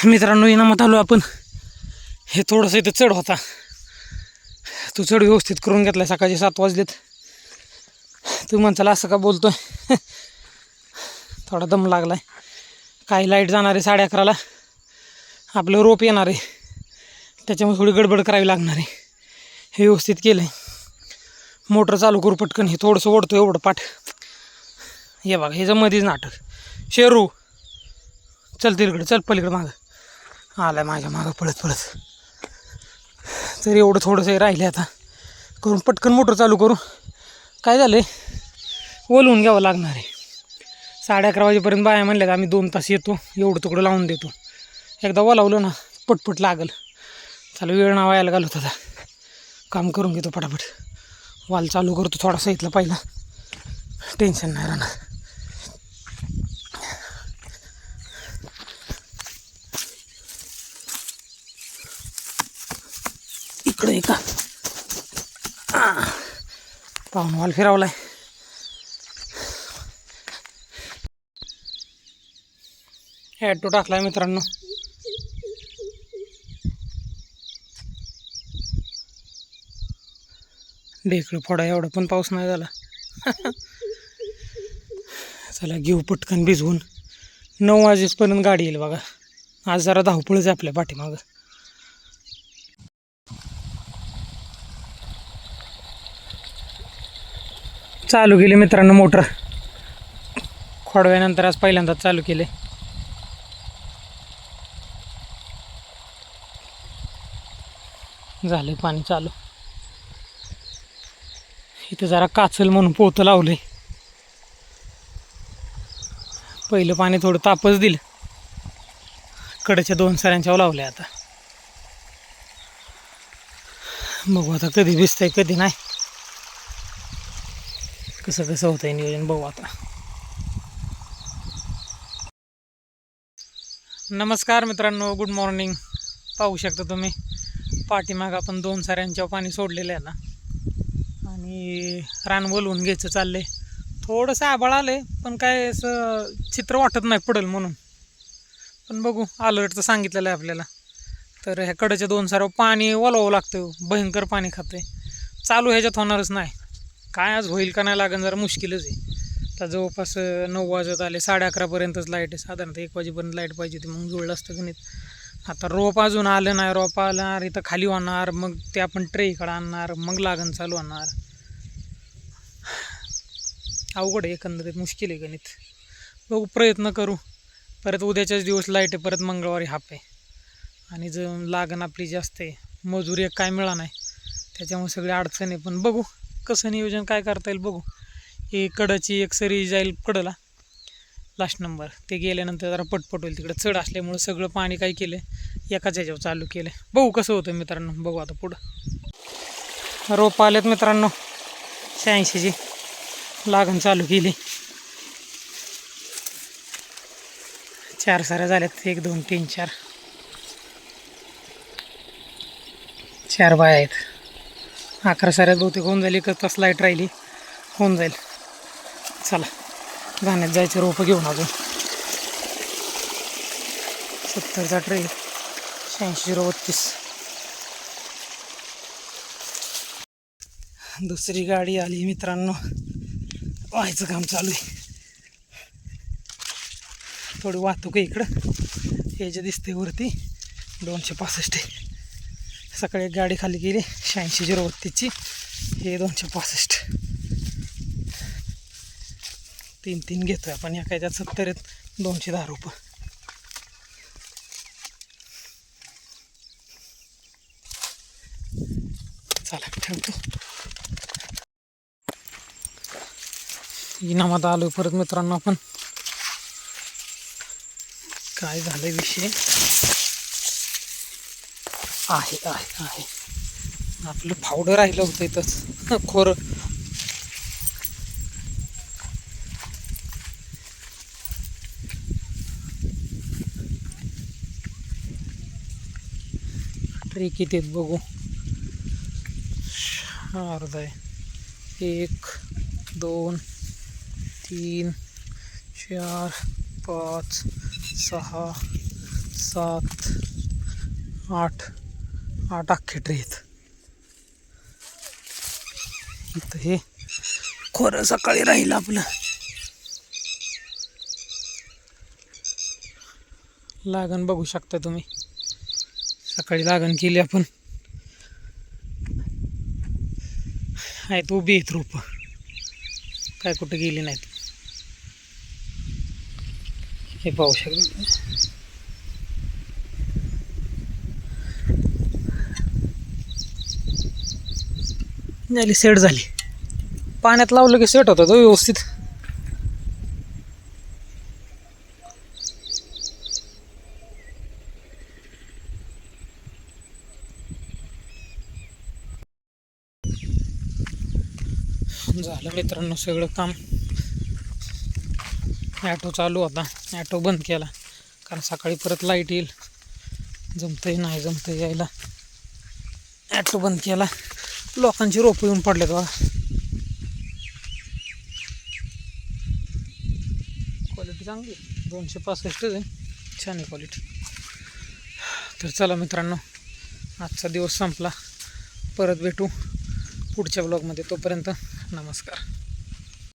मित्रांनो इनामात आलो आपण. हे थोडंसं इथं चढ होता, तो चढ व्यवस्थित करून घेतला. सकाळचे 7 वाजलेत. तू म्हणताला असं का बोलतोय? थोडा दम लागलाय. काही लाईट जाणार आहे 11:30ला. आपलं रोप येणार आहे, त्याच्यामुळे थोडी गडबड करावी लागणार आहे. हे व्यवस्थित केलं आहे. मोटर चालू करू पटकन. हे थोडंसं ओढतो एवढं पाठ. हे बघा, ह्याचं मध्येच नाटक. शेरू चल तिकडे, चल पलीकडे. मागं आलाय माझ्या मागं पळत पळत. तर एवढं थोडंसं राहिले आता करून पटकन मोटर चालू करू. काय झालं आहे, ओलवून घ्यावं लागणार आहे. 11:30 वाजेपर्यंत बाया म्हणल्यात आम्ही 2 तास येतो, एवढं तुकडं लावून देतो. एकदा ओलावलं ना पटपट लागल. चालू वेळ ना वायाला घालत होता. काम करून घेतो पटापट. वाल चालू करतो थोडासा इथला पहिला, टेन्शन नाही राहणार. इकडे का पाहून वाल फिरवलाय. ॲटो टाकलाय मित्रांनो. ढेकळं फोडा एवढा पण पाऊस नाही झाला. चला घेऊ पटकन भिजवून. 9 वाजेपर्यंत गाडी येईल बघा. आज जरा धावपळच आहे आपल्या पाठीमागं. चालू केली मित्रांनो मोटर. खोडव्यानंतर आज पहिल्यांदाच चालू केले. झाले पाणी चालू. इथं जरा काचल म्हणून पोतं लावले. पहिलं पाणी थोडं तापच दिलं. कडेच्या 2 सऱ्यांच्यावर लावले. आता बघू आता कधी भिजतंय कधी नाही, कसं कसं होतंय नियोजन बघू आता. नमस्कार मित्रांनो, गुड मॉर्निंग. पाहू शकता तुम्ही पाठीमाग आपण 2 सऱ्यांच्यावर पाणी सोडलेलं आहे ना. आणि रान वलवून घ्यायचं चाललंय. थोडंसं आभाळ आलंय पण काय असं चित्र वाटत नाही पडेल म्हणून. पण बघू, अलर्ट तर सांगितलेलं आहे आपल्याला. तर ह्या कडेच्या 2 सऱ्यावर पाणी वलवावं लागतं. भयंकर पाणी खाते. चालू ह्याच्यात होणारच नाही. काय आज होईल का नाही लागेल जरा मुश्किलच आहे. आता जवळपास 9 वाजत आले. 11:30पर्यंतच लाईट आहे. साधारणतः 1 वाजेपर्यंत लाईट पाहिजे होती, मग जुळलं असतं गणित. आता रोप अजून आलं नाही. रोप आलं इथं खाली होणार, मग ते आपण ट्रे इकडं आणणार, मग लागण चालू होणार. अवघड आहे, एकंदरीत मुश्किल आहे गणित. बघू, प्रयत्न करू. परत उद्याच्याच दिवस लाईट आहे, परत मंगळवारी हाफ आहे. आणि जर लागण आपली जास्त आहे, मजुरी एक काय मिळा नाही, त्याच्यामुळे सगळी अडचण आहे. पण बघू कसं नियोजन काय करता येईल बघू. ही कडची एक सरी जाईल कडला, लास्ट नंबर. ते गेल्यानंतर जरा पटपट होईल. तिकडे चढ असल्यामुळं सगळं पाणी काय केलं एकाच ह्याच्यावर चालू केलं. बघू कसं होतं मित्रांनो. बघू आता पुढं. रोप आलेत मित्रांनो 86ची. लागण चालू केली. 4 साऱ्या झाल्यात. 1 2 3 4 4 बाया आहेत. 11 साऱ्यात बहुतेक होऊन जाईल. 1 तास लाईट राहिली, होऊन जाईल. चला धान्यात जायचं रोपं घेऊन. अजून 70चा ट्रे, 86-032. दुसरी गाडी आली मित्रांनो. व्हायचं काम चालू आहे. थोडी वाहतूक आहे इकडं. हे जे दिसते वरती 265 आहे. सकाळी एक गाडी खाली गेली 86-032ची. हे 265. 3 घेतोय आपण. या काय त्यात 70 आहेत. 210 रुपये. चला ठेवतो. इनामात आलो परत मित्रांनो आपण. काय झालं विषय आहे आहे आहे आपलं फावडं राहिलं होतं इथंच खोरं. ट्रे किती आहेत बघू. अर्धा आहे. 1 2 3 4 5 6 7 8 8 अख्खे ट्रे आहेत. इथं हे खोरं सकाळी राहील आपलं. लागण बघू शकता तुम्ही, सकाळी लागण केली आपण. आहेत उभी आहेत रोप, काय कुठं गेली नाहीत. हे पाहू शकता. झाली सेट झाली. पाण्यात लावलं की सेट होतं तो व्यवस्थित. झालं मित्रांनो सगळं काम. ॲटो चालू होता, ॲटो बंद केला कारण सकाळी परत लाईट येईल. जमतंय नाही जमतंय यायला. ॲटो बंद केला. लोकांची रोपं येऊन पडलेत बघा. क्वालिटी चांगली 265 आहे, छान आहे क्वालिटी. तर चला मित्रांनो, आजचा दिवस संपला. परत भेटू पुढच्या ब्लॉगमध्ये. तोपर्यंत नमस्कार.